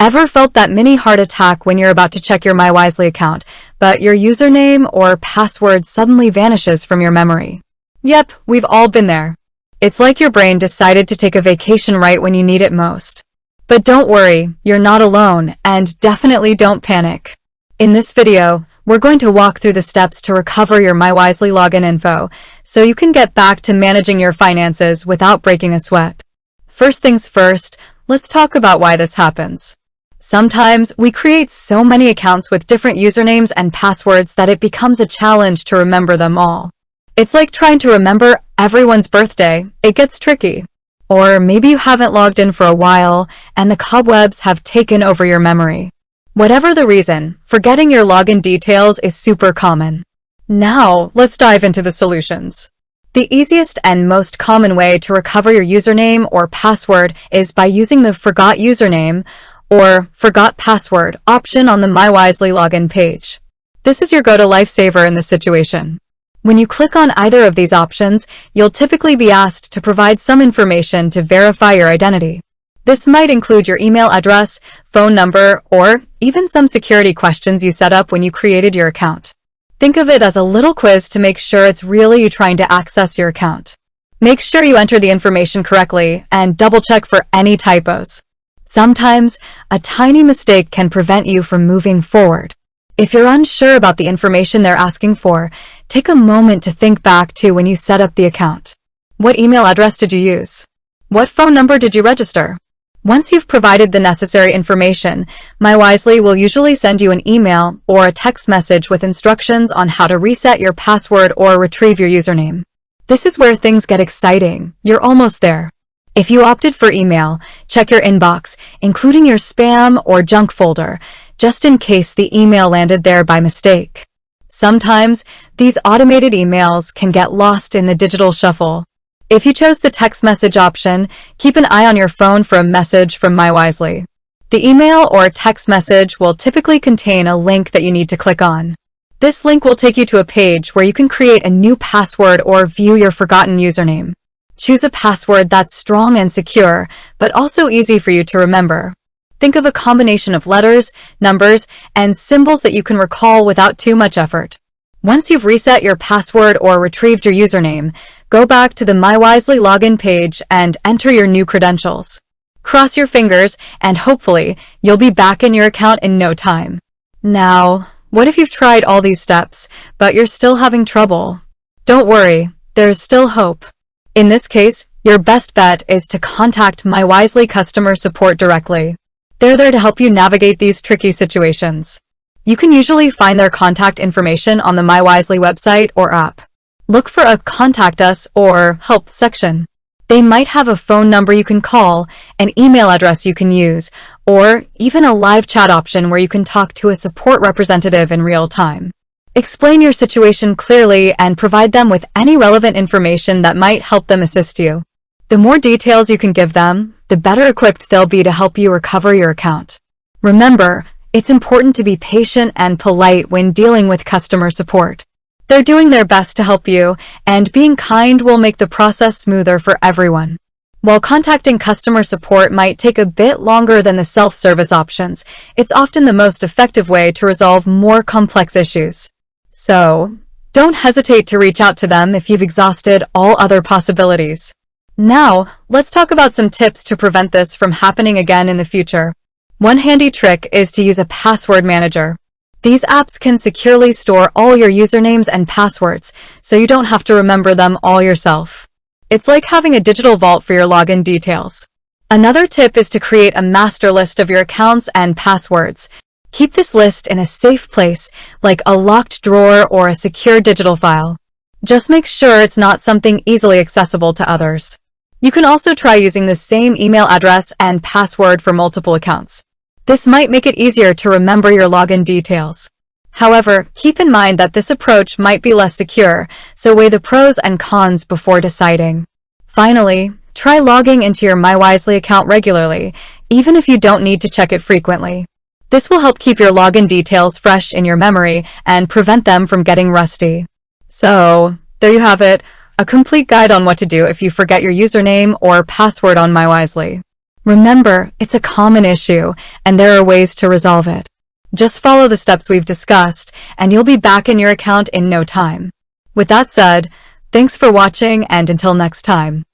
Ever felt that mini heart attack when you're about to check your mywisely account, but your username or password suddenly vanishes from your memory? Yep, we've all been there. It's like your brain decided to take a vacation right when you need it most. But don't worry, you're not alone, and definitely don't panic. In this video, we're going to walk through the steps to recover your mywisely login info, so you can get back to managing your finances without breaking a sweat. First things first, let's talk about why this happens. Sometimes we create so many accounts with different usernames and passwords that it becomes a challenge to remember them all. It's like trying to remember everyone's birthday. It gets tricky. Or maybe you haven't logged in for a while and the cobwebs have taken over your memory. Whatever the reason, forgetting your login details is super common. Now, let's dive into the solutions. The easiest and most common way to recover your username or password is by using the Forgot Username or Forgot Password option on the mywisely login page. This is your go-to lifesaver in this situation. When you click on either of these options, you'll typically be asked to provide some information to verify your identity. This might include your email address, phone number, or even some security questions you set up when you created your account. Think of it as a little quiz to make sure it's really you trying to access your account. Make sure you enter the information correctly and double-check for any typos. Sometimes, a tiny mistake can prevent you from moving forward. If you're unsure about the information they're asking for, take a moment to think back to when you set up the account. What email address did you use? What phone number did you register? Once you've provided the necessary information, mywisely will usually send you an email or a text message with instructions on how to reset your password or retrieve your username. This is where things get exciting. You're almost there. If you opted for email, check your inbox, including your spam or junk folder, just in case the email landed there by mistake. Sometimes, these automated emails can get lost in the digital shuffle. If you chose the text message option, keep an eye on your phone for a message from mywisely. The email or text message will typically contain a link that you need to click on. This link will take you to a page where you can create a new password or view your forgotten username. Choose a password that's strong and secure, but also easy for you to remember. Think of a combination of letters, numbers, and symbols that you can recall without too much effort. Once you've reset your password or retrieved your username, go back to the mywisely login page and enter your new credentials. Cross your fingers, and hopefully, you'll be back in your account in no time. Now, what if you've tried all these steps, but you're still having trouble? Don't worry, there's still hope. In this case, your best bet is to contact mywisely customer support directly. They're there to help you navigate these tricky situations. You can usually find their contact information on the mywisely website or app. Look for a Contact Us or Help section. They might have a phone number you can call, an email address you can use, or even a live chat option where you can talk to a support representative in real time. Explain your situation clearly and provide them with any relevant information that might help them assist you. The more details you can give them, the better equipped they'll be to help you recover your account. Remember, it's important to be patient and polite when dealing with customer support. They're doing their best to help you, and being kind will make the process smoother for everyone. While contacting customer support might take a bit longer than the self-service options, it's often the most effective way to resolve more complex issues. So, don't hesitate to reach out to them if you've exhausted all other possibilities. Now, let's talk about some tips to prevent this from happening again in the future. One handy trick is to use a password manager. These apps can securely store all your usernames and passwords, so you don't have to remember them all yourself. It's like having a digital vault for your login details. Another tip is to create a master list of your accounts and passwords. Keep this list in a safe place, like a locked drawer or a secure digital file. Just make sure it's not something easily accessible to others. You can also try using the same email address and password for multiple accounts. This might make it easier to remember your login details. However, keep in mind that this approach might be less secure, so weigh the pros and cons before deciding. Finally, try logging into your mywisely account regularly, even if you don't need to check it frequently. This will help keep your login details fresh in your memory and prevent them from getting rusty. So, there you have it, a complete guide on what to do if you forget your username or password on mywisely. Remember, it's a common issue, and there are ways to resolve it. Just follow the steps we've discussed, and you'll be back in your account in no time. With that said, thanks for watching, and until next time.